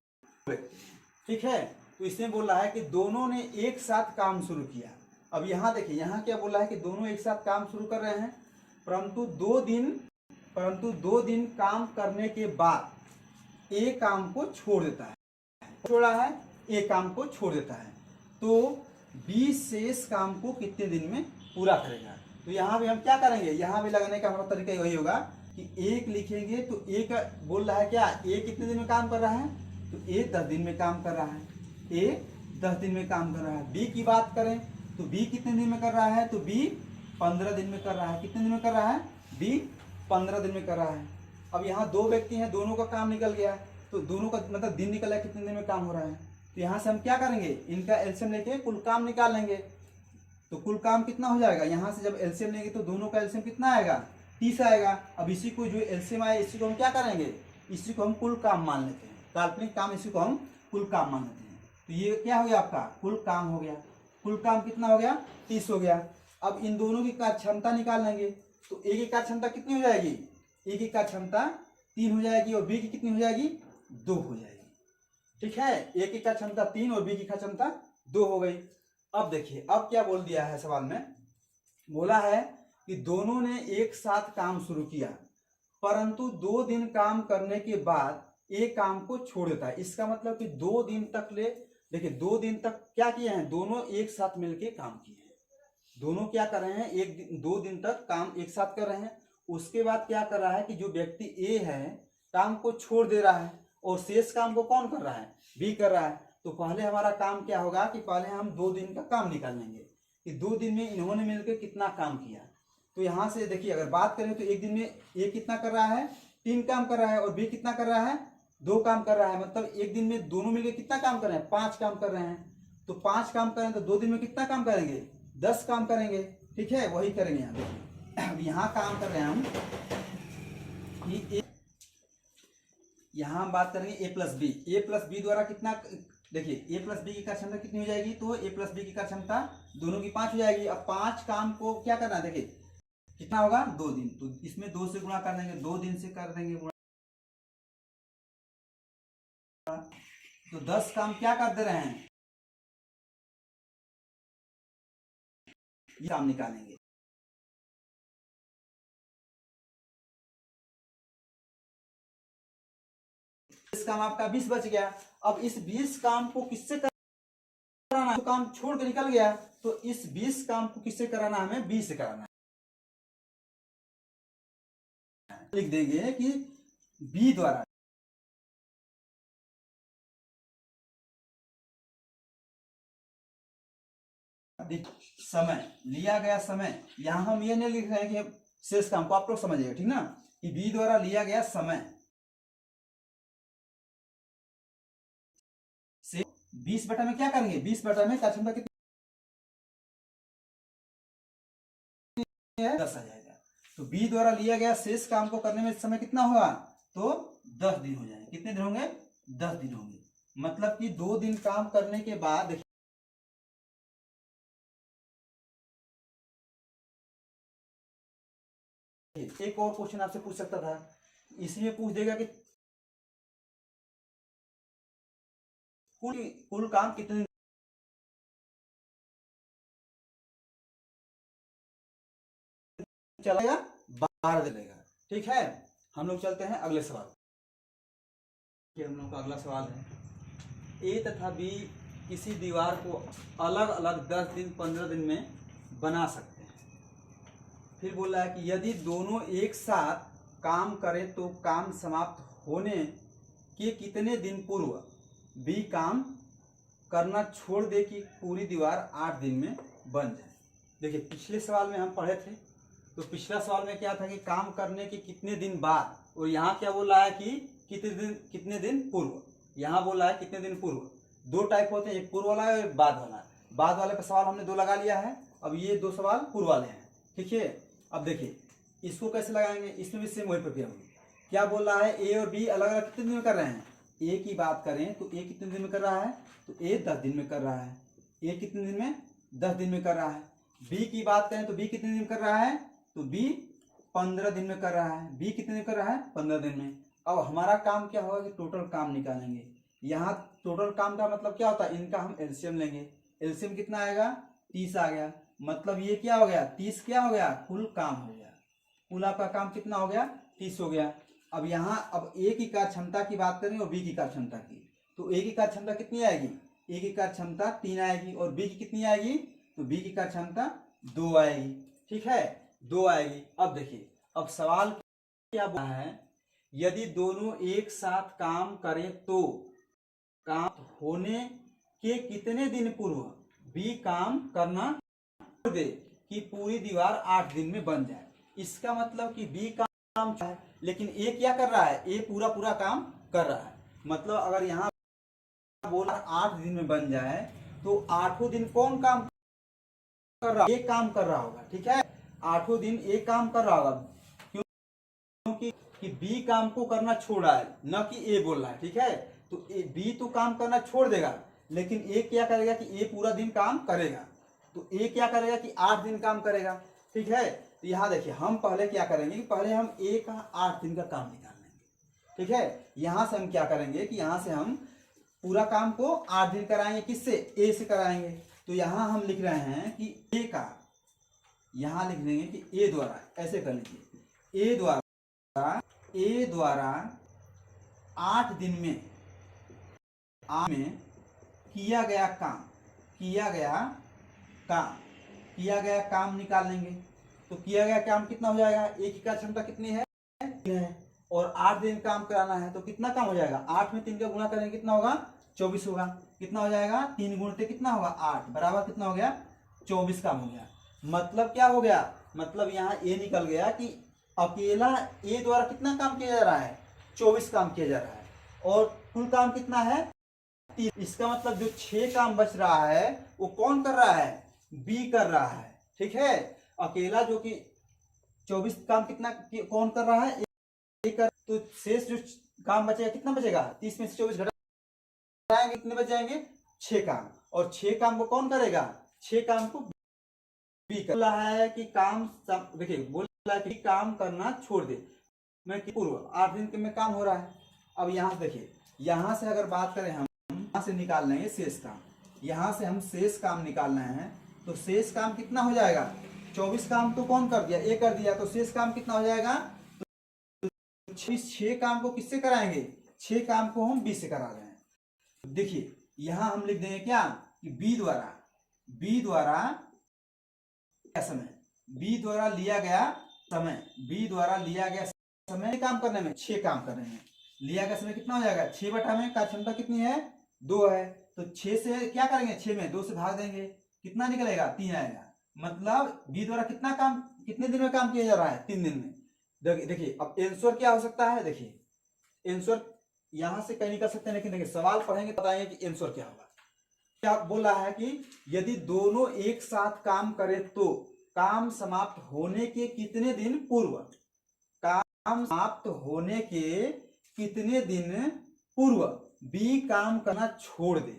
ठीक है। तो इसमें बोल रहा है कि दोनों ने एक साथ काम शुरू किया। अब यहाँ देखिए यहाँ क्या बोल रहा है कि दोनों एक साथ काम शुरू कर रहे हैं, परंतु 2 दिन काम करने के बाद ए काम को छोड़ देता है, छोड़ा है ए काम को छोड़ देता है, तो बी शेष काम को कितने दिन में पूरा करेगा। तो यहाँ भी हम क्या करेंगे, यहाँ भी लगाने का हमारा तरीका वही होगा कि एक लिखेंगे तो ए का बोल रहा है क्या, ए कितने दिन में काम कर रहा है, तो ए 10 दिन में काम कर रहा है, ए 10 दिन में काम कर रहा है। बी की बात करें तो बी कितने दिन में कर रहा है, तो बी 15 दिन में कर रहा है। कितने दिन में कर रहा है, बी 15 दिन में कर रहा है। अब यहाँ 2 व्यक्ति हैं, दोनों का काम निकल गया, तो दोनों का मतलब दिन निकला है, कितने दिन में काम हो रहा है। तो यहाँ से हम क्या करेंगे, इनका एलसीएम लेके कुल काम निकाल लेंगे। तो कुल काम कितना हो जाएगा, यहाँ से जब एलसीएम लेंगे तो दोनों का एलसीएम कितना आएगा, 30 आएगा। अब इसी को जो एलसीएम आया इसी को हम क्या करेंगे, इसी को हम कुल काम मान लेते हैं, काल्पनिक काम इसी को हम कुल काम मान लेते हैं। तो ये क्या हो गया, आपका कुल काम हो गया। कुल काम कितना हो गया, 30 हो गया। अब इन दोनों की कार्य क्षमता निकाल लेंगे, तो ए की कार्य क्षमता कितनी हो जाएगी, ए की कार्य क्षमता 3 हो जाएगी और बी की कितनी हो जाएगी, 2 हो जाएगी। ठीक है, ए की कार्य क्षमता 3 और बी की कार्य क्षमता 2 हो गई। अब देखिए अब क्या बोल दिया है सवाल में, बोला है कि दोनों ने एक साथ काम शुरू किया, परंतु 2 दिन काम करने के बाद एक काम को छोड़ देता है। इसका मतलब कि 2 दिन तक देखिए 2 दिन तक क्या किए हैं, दोनों एक साथ मिलके काम किए हैं। दोनों क्या कर रहे हैं, 2 दिन तक काम एक साथ कर रहे हैं। उसके बाद क्या कर रहा है कि जो व्यक्ति ए है काम को छोड़ दे रहा है और शेष काम को कौन कर रहा है, बी कर रहा है। तो पहले हमारा काम क्या होगा कि पहले हम 2 दिन का काम निकाल लेंगे कि 2 दिन में इन्होंने मिलकर कितना काम किया। तो यहाँ से देखिए अगर बात करें तो एक दिन में ए कितना कर रहा है, 3 काम कर रहा है और बी कितना कर रहा है, 2 काम कर रहा है। मतलब एक दिन में दोनों मिलकर कितना काम कर रहे हैं, 5 काम कर रहे हैं। तो 5 काम करें तो 2 दिन में कितना काम करेंगे, 10 काम करेंगे। ठीक है, वही करेंगे यहाँ देखिए। अब यहाँ काम कर रहे हैं हम कि यहाँ हम बात करेंगे ए प्लस बी द्वारा कितना, देखिए ए प्लस बी की कार्य क्षमता कितनी हो जाएगी, तो ए प्लस बी की कार्य क्षमता दोनों की 5 हो जाएगी। अब 5 काम को क्या करना है, देखिए कितना होगा, 2 दिन। तो इसमें 2 से गुणा कर देंगे, 2 दिन से कर देंगे गुणा, तो 10 काम क्या कर दे रहे हैं, ये काम निकालेंगे। इस काम आपका 20 बच गया। अब इस 20 काम को किससे कराना है, तो काम छोड़ के निकल गया, तो इस 20 काम को किससे कराना है, हमें बी से कराना है। लिख देंगे कि बी द्वारा समय लिया गया समय, यहां हम ये नहीं लिख रहे हैं कि शेष काम को, आप लोग समझिएगा ठीक ना, कि बी द्वारा लिया गया समय से 20 बटा में क्या करेंगे, 20 बटा में कार्य क्षमता कितनी है, 10 आ जाएगा। तो बी द्वारा लिया गया शेष काम को करने में समय कितना होगा, तो 10 दिन हो जाएंगे। कितने दिन होंगे, 10 दिन होंगे। मतलब कि 2 दिन काम करने के बाद एक और क्वेश्चन आपसे पूछ सकता था, इसमें पूछ देगा कि कुल काम कितने दिन चलेगा, 12 दिन रहेगा। ठीक है, हम लोग चलते हैं अगले सवाल। हम लोग का अगला सवाल है, ए तथा बी किसी दीवार को अलग अलग 10 दिन 15 दिन में बना सकते हैं। फिर बोल रहा है कि यदि दोनों एक साथ काम करें तो काम समाप्त होने के कितने दिन पूर्व बी काम करना छोड़ दे कि पूरी दीवार 8 दिन में बन जाए। देखिए पिछले सवाल में हम पढ़े थे, तो पिछला सवाल में क्या था कि काम करने के कितने दिन बाद, और यहाँ क्या बोल रहा है कि कितने दिन पूर्व। यहाँ बोल रहा है कितने दिन पूर्व। 2 टाइप होते हैं, एक पूर्व वाला है और बाद वाला। बाद वाले का सवाल हमने 2 लगा लिया है, अब ये 2 सवाल पूर्व वाले हैं। ठीक है, अब देखिए इसको कैसे लगाएंगे, इसमें भी सेम वही प्रक्रिया होगी। क्या बोल रहा है, ए और बी अलग अलग कितने दिन में कर रहे हैं। ए की बात करें तो ए कितने दिन में कर रहा है, तो ए 10 दिन में कर रहा है। ए कितने दिन में, 10 दिन में कर रहा है। बी की बात करें तो बी कितने दिन कर रहा है, तो बी 15 दिन में कर रहा है। बी कितने दिन कर रहा है, 15 दिन में। अब हमारा काम क्या होगा कि टोटल काम निकालेंगे। यहाँ टोटल काम का मतलब क्या होता है, इनका हम एलसीएम लेंगे। एलसीएम कितना आएगा, 30 आ गया। मतलब ये क्या हो गया, 30 क्या हो गया, कुल काम हो गया। कुल आपका काम कितना हो गया, 30 हो गया। अब यहाँ अब ए की कार्य क्षमता की बात करें और बी की कार्य क्षमता की, तो ए की कार्य क्षमता कितनी आएगी, ए की कार्य क्षमता 3 आएगी और बी की कितनी आएगी, तो बी की कार्य क्षमता 2 आएगी। ठीक है, 2 आएगी। अब देखिए, अब सवाल क्या बोला है, यदि दोनों एक साथ काम करें तो काम होने के कितने दिन पूर्व बी काम करना छोड़ दे कि पूरी दीवार 8 दिन में बन जाए। इसका मतलब कि बी काम है लेकिन ए क्या कर रहा है, ए पूरा पूरा काम कर रहा है। मतलब अगर यहाँ बोला 8 दिन में बन जाए तो 8 दिन कौन काम कर रहा, एक काम कर रहा होगा। ठीक है, 8 दिन एक काम कर रहा होगा, क्योंकि कि बी काम को करना छोड़ रहा है, न कि ए बोल रहा है। ठीक है, तो बी तो काम करना छोड़ देगा लेकिन ए क्या करेगा कि ए पूरा दिन काम करेगा। तो ए क्या करेगा कि 8 दिन काम करेगा। ठीक है, तो यहाँ देखिए हम पहले क्या करेंगे कि पहले हम ए का 8 दिन का काम निकाल लेंगे। ठीक है, यहाँ से हम क्या करेंगे कि यहाँ से हम पूरा काम को 8 दिन कराएंगे, किससे, ए से कराएंगे। तो यहाँ हम लिख रहे हैं कि ए का, यहाँ लिख देंगे कि ए द्वारा, ऐसे कर लीजिए, ए द्वारा 8 दिन में किया गया काम निकाल लेंगे। तो किया गया काम कितना हो जाएगा, ए की कार्य क्षमता कितनी है, और 8 दिन काम कराना है तो कितना काम हो जाएगा, 8 में 3 का गुणा करेंगे कितना होगा, 24 होगा। कितना हो जाएगा, 3 गुणते कितना होगा, 8 बराबर कितना हो गया, 24 काम हो गया। मतलब क्या हो गया, मतलब यहाँ ए निकल गया कि अकेला ए द्वारा कितना काम किया जा रहा है, 24 काम किया जा रहा है और कुल काम कितना है, 30। इसका मतलब जो 6 काम बच रहा है वो कौन कर रहा है, बी कर रहा है। ठीक है, अकेला जो कि 24 काम कितना कौन कर रहा है, ए कर, तो शेष जो काम बचेगा कितना बचेगा, 30 में से 24 घटाएंगे कितने बच जाएंगे, 6 काम। और 6 काम को कौन करेगा, 6 काम को बी कर रहा है कि काम, देखिए बोल रहा है कि काम करना छोड़ दे, मैं पूर्व 8 दिन में काम हो रहा है। अब यहाँ से देखिए, यहाँ से अगर बात करें हम, यहाँ से निकाल लेंगे शेष काम, यहाँ से हम शेष काम निकालना है तो शेष काम कितना हो जाएगा, 24 काम तो कौन कर दिया, ए कर दिया, तो शेष काम कितना हो जाएगा, तो 6 काम को किससे कराएंगे, 6 काम को हम बी से करा रहे हैं। देखिए यहाँ हम लिख देंगे क्या कि बी द्वारा समय, बी द्वारा लिया गया समय काम करने में, 6 काम करने में लिया गया समय कितना हो जाएगा, 6 बटा में कार्य क्षमता कितनी है, 2 है। तो 6 से क्या करेंगे, 6 में 2 से भाग देंगे, कितना निकलेगा, 3 आएगा। मतलब बी द्वारा कितना काम, कितने दिन में काम किया जा रहा है, 3 दिन में। देखिए अब आंसर क्या हो सकता है, देखिए आंसर यहां से कहीं निकल सकते हैं, लेकिन देखिए सवाल पढ़ेंगे बताएंगे कि आंसर क्या होगा। क्या बोल रहा है कि यदि दोनों एक साथ काम करें तो काम समाप्त होने के कितने दिन पूर्व, काम समाप्त होने के कितने दिन पूर्व बी काम करना छोड़ दे,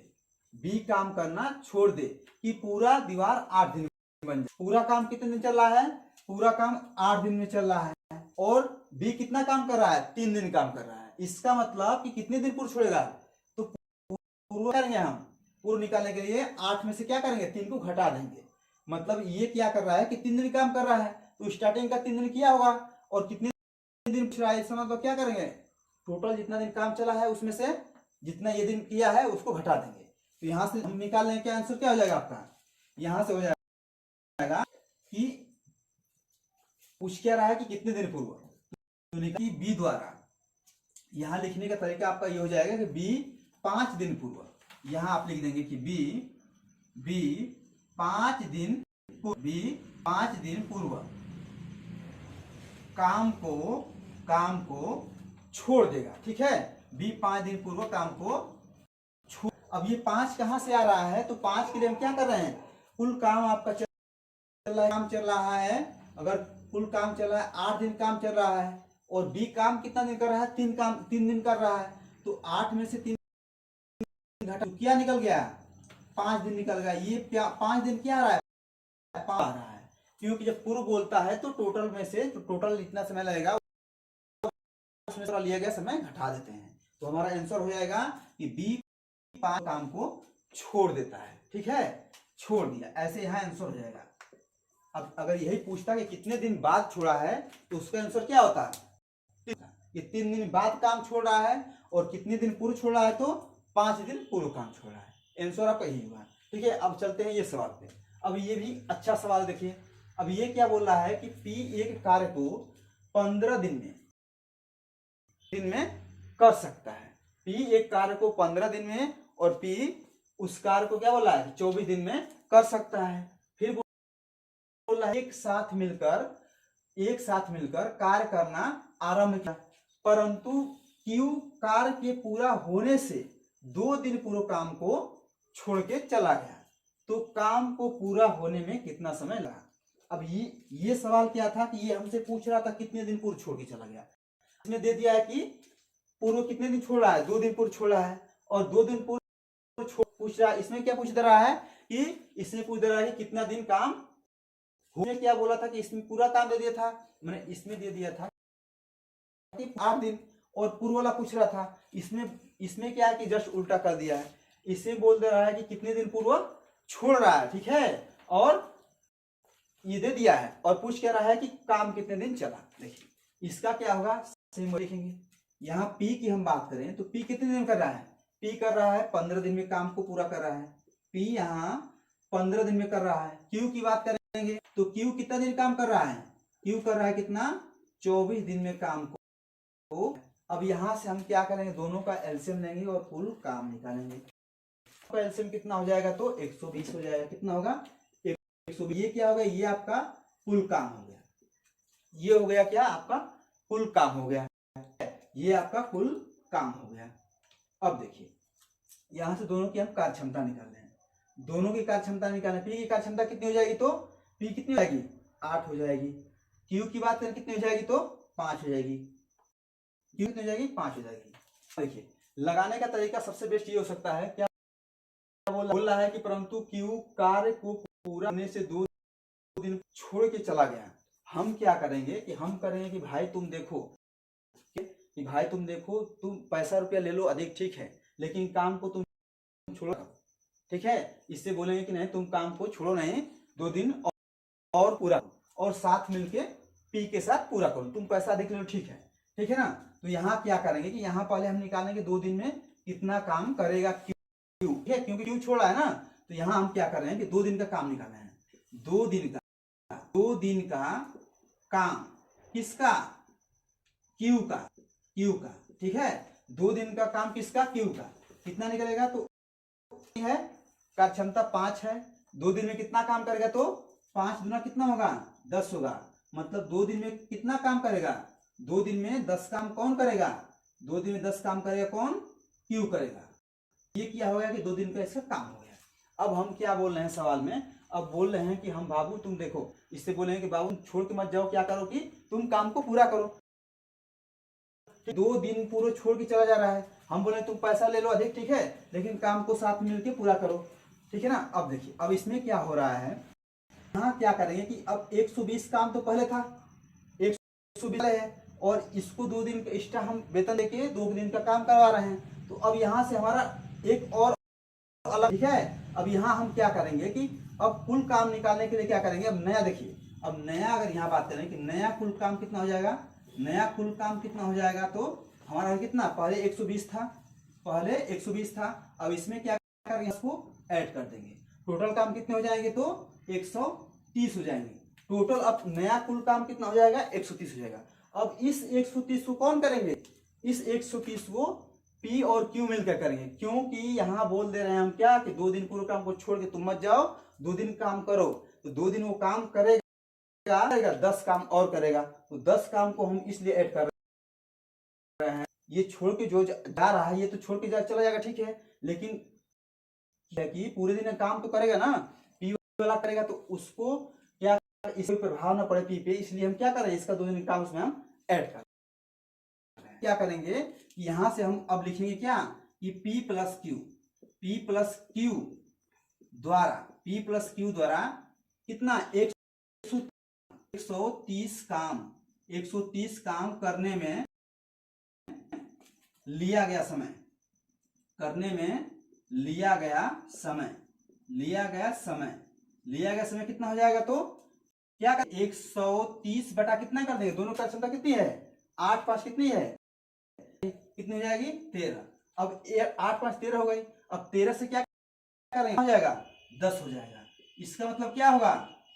कि पूरा दीवार 8 दिन में बन जाए। पूरा काम कितने दिन चल रहा है, पूरा काम 8 दिन में चल रहा है और बी कितना काम कर रहा है, 3 दिन काम कर रहा है। इसका मतलब कि कितने दिन पूर्व छोड़ेगा, तो पूर्व करेंगे हम, पूर्व निकालने के लिए 8 में से क्या करेंगे, 3 को घटा देंगे। मतलब ये क्या कर रहा है कि 3 दिन काम कर रहा है, तो स्टार्टिंग का 3 दिन किया होगा और कितने दिन पिछड़ा है, इस समय तो क्या करेंगे, टोटल जितना दिन काम चला है उसमें से जितना ये दिन किया है उसको घटा देंगे। तो यहां से हम निकाल लेंगे क्या आंसर क्या हो जाएगा आपका, यहां से हो जाएगा कि पूछ क्या रहा है कि कितने दिन पूर्व, तो निकाल बी द्वारा, यहां लिखने का तरीका आपका ये हो जाएगा कि बी 5 दिन पूर्व, यहां आप लिख देंगे कि बी 5 दिन पूर्व काम को छोड़ देगा। ठीक है, बी 5 दिन पूर्व काम को छोड़। अब ये 5 कहां से आ रहा है, तो 5 के लिए हम क्या कर रहे हैं, कुल काम आपका चल रहा है, अगर कुल काम चल रहा है 8 दिन काम चल रहा है और बी काम कितना दिन कर रहा है, 3 दिन कर रहा है, तो 8 में से 3 घटा, तो क्या निकल गया, 5 दिन निकल गया, ये 5 दिन क्या आ रहा है, आ रहा है, क्योंकि जब पूर्व बोलता है तो टोटल में से जो टोटल इतना समय लगेगा उसमें से लिया गया समय घटा देते हैं। तो हमारा आंसर हो जाएगा कि बी 5 काम को छोड़ देता है। ठीक है, छोड़ दिया, ऐसे यहाँ आंसर हो जाएगा। अब अगर यही पूछता कि कितने दिन बाद छोड़ा है तो उसका आंसर क्या होता, कि 3 दिन बाद काम छोड़ रहा है, और कितने दिन पूर्व छोड़ रहा है तो 5 दिन पूर्व काम छोड़ रहा है। आंसर आपका यही हुआ। ठीक है, अब चलते हैं ये सवाल पे। अब ये भी अच्छा सवाल देखिए। अब ये क्या बोल रहा है कि पी एक कार्य को 15 दिन में कर सकता है। पी एक कार्य को 15 दिन में, और पी उस कार्य को क्या बोल रहा है 24 दिन में कर सकता है। फिर बोल रहा है एक साथ मिलकर कार्य करना आरंभ किया, परंतु क्यू कार्य के पूरा होने से 2 दिन पूर्व काम को छोड़ के चला गया, तो काम को पूरा होने में कितना समय लगा। अब ये सवाल क्या था कि ये हमसे पूछ रहा था कितने दिन पूर्व छोड़ के चला गया। इसमें दे दिया है कि पूर्व कितने दिन छोड़ रहा है, 2 दिन पूर्व छोड़ा है, और 2 दिन पूर्व पूछ रहा है। इसमें क्या पूछ दे रहा है कि इसमें पूछ दे रहा है कि कितना दिन काम हुए। क्या बोला था कि इसमें पूरा काम दे दिया था, मैंने इसमें दे दिया था कि 8 दिन, और पूर्व वाला पूछ रहा था। इसमें क्या है कि जस्ट उल्टा कर दिया है। इसमें बोल दे रहा है कि कितने दिन पूर्व छोड़ रहा है, ठीक है, और ये दे दिया है, और पूछ क्या रहा है कि काम कितने दिन चला। देखिए इसका क्या होगा, सेम देखेंगे। यहाँ पी की हम बात करें तो पी कितने दिन कर रहा है, पी कर रहा है 15 दिन में काम को पूरा कर रहा है। पी यहाँ 15 दिन में कर रहा है। क्यू की बात करेंगे तो क्यू कितना दिन काम कर रहा है, क्यू कर रहा है कितना 24 दिन में काम को। अब यहां से हम क्या करेंगे, दोनों का एलसीएम लेंगे और कुल काम निकालेंगे। एलसीएम कितना हो जाएगा तो 120 हो जाएगा। कितना होगा 120। ये क्या होगा, ये आपका कुल काम हो गया। ये हो गया क्या आपका कुल काम हो गया, ये आपका कुल काम हो गया। अब देखिए यहां से दोनों की हम कार्य क्षमता निकाल रहे हैं, दोनों की कार्य क्षमता निकालें। पी की कार्य क्षमता कितनी हो जाएगी तो पी कितनी हो जाएगी 8 हो जाएगी। क्यू की बात करें कितनी हो जाएगी तो 5 हो जाएगी। क्यू कितनी हो जाएगी 5 हो जाएगी। देखिए लगाने का तरीका सबसे बेस्ट ये हो सकता है, क्या बोल रहा है कि परंतु क्यू कार्य को पूरा होने से 2 दिन छोड़ के चला गया। हम क्या करेंगे कि हम करेंगे कि भाई तुम देखो तुम पैसा रुपया ले लो अधिक, ठीक है, लेकिन काम को तुम छोड़ो, ठीक है। इससे बोलेंगे कि नहीं तुम काम को छोड़ो नहीं, 2 दिन और पूरा, और साथ मिलके पी के साथ पूरा करो, तुम पैसा अधिक ले लो, ठीक है ना। तो यहाँ क्या करेंगे कि यहाँ पहले हम निकालेंगे 2 दिन में कितना काम करेगा क्यू, ठीक है, क्योंकि क्यू छोड़ा है ना। तो यहाँ हम क्या कर रहे हैं कि 2 दिन का काम निकालना है। 2 दिन का काम किसका, क्यू का, ठीक है। 2 दिन का काम किसका, क्यू का। कितना निकलेगा तो है कार्य क्षमता 5 है, 2 दिन में कितना काम करेगा तो 5 गुना कितना होगा 10 होगा। मतलब 2 दिन में कितना काम करेगा, 2 दिन में 10 काम कौन करेगा, 2 दिन में 10 काम करेगा कौन, क्यू करेगा। ये क्या हो गया कि 2 दिन का इसका काम हो गया। अब हम क्या बोल रहे हैं सवाल में, अब बोल रहे हैं कि हम बाबू तुम देखो, इससे बोलेंगे कि बाबू छोड़ के मत जाओ, क्या करो कि तुम काम को पूरा करो। 2 दिन पूरा छोड़ के चला जा रहा है, हम बोले तुम पैसा ले लो अधिक, ठीक है, लेकिन काम को साथ मिलके पूरा करो, ठीक है ना। अब देखिए अब इसमें क्या हो रहा है, यहाँ क्या करेंगे कि अब 120 काम तो पहले था, 120 है, और इसको 2 दिन का एक्स्ट्रा हम वेतन देके 2 दिन का काम करवा रहे हैं। तो अब यहाँ से हमारा एक और अलग, ठीक है। अब यहाँ हम क्या करेंगे कि अब कुल काम निकालने के लिए क्या करेंगे, अब नया देखिए, अब नया अगर यहाँ बात करें कि नया कुल काम कितना हो जाएगा, नया कुल काम कितना हो जाएगा तो हमारा कितना, पहले 120 था, अब इसमें क्या करेंगे, इसको ऐड कर देंगे, टोटल काम कितने हो जाएंगे तो 130 हो जाएंगे टोटल। अब नया कुल काम कितना हो जाएगा 130 हो जाएगा। अब इस 130 को कौन करेंगे, इस 130 को पी और क्यू मिलकर करेंगे, क्योंकि यहाँ बोल दे रहे हैं हम क्या कि 2 दिन पूरे काम को छोड़ के तुम मत जाओ, 2 दिन काम करो। तो 2 दिन वो काम करेगा 10 काम और करेगा, तो 10 काम को हम इसलिए ऐड कर रहे हैं। ये छोड़ के जो जा रहा है ये तो छोड़ के चला जाएगा, ठीक है, लेकिन कि पूरे दिन काम तो करेगा ना, पी वाला करेगा, तो उसको क्या इसको प्रभाव ना पड़े पी पे, इसलिए हम क्या करें इसका 2 दिन काम उसमें हम ऐड कर क्या करेंगे यहां से हम अब लिखेंगे क्या कि P प्लस क्यू द्वारा P प्लस Q द्वारा कितना 130 काम करने में लिया गया समय, कितना हो जाएगा? तो क्या 130 बटा कितना कर देंगे, दोनों का क्षमता कितनी है 8 5 कितनी है, कितनी हो जाएगी 13। अब 8 5 13 हो गई। अब 13 से क्या करेंगे, हो जाएगा 10 हो जाएगा। इसका मतलब क्या होगा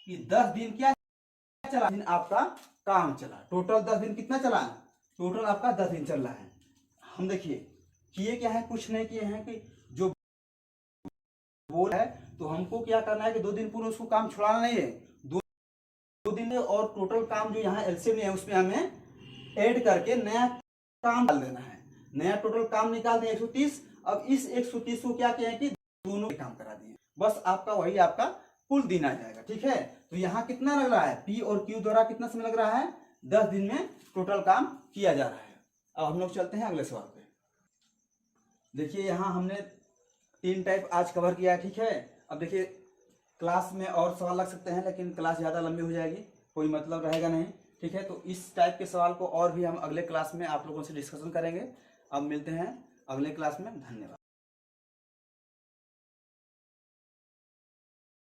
कि 10 दिन क्या चला, दिन आपका काम चला। टोटल 10 दिन कितना चला, टोटल आपका 10 दिन चल रहा है। हम देखिए किए क्या है, कुछ नहीं किए हैं कि जो बोल है तो हमको क्या करना है कि 2 दिन पूर्व उसको काम छुड़ाना नहीं है, 2 दिन में, और टोटल काम जो यहाँ एलसीएम है उसमें हमें ऐड करके नया काम डाल देना है। नया टोटल काम निकाल दें 130। अब इस 130 को क्या किया है कि दोनों काम करा दिए, बस आपका वही आपका कुल दिन आ जाएगा। ठीक है, तो यहाँ कितना लग रहा है, P और Q द्वारा कितना समय लग रहा है, 10 दिन में टोटल काम किया जा रहा है। अब हम लोग चलते हैं अगले सवाल पे। देखिए यहाँ हमने 3 टाइप आज कवर किया है। ठीक है, अब देखिए क्लास में और सवाल लग सकते हैं, लेकिन क्लास ज़्यादा लंबी हो जाएगी, कोई मतलब रहेगा नहीं। ठीक है, तो इस टाइप के सवाल को और भी हम अगले क्लास में आप लोगों से डिस्कशन करेंगे। अब मिलते हैं अगले क्लास में, धन्यवाद।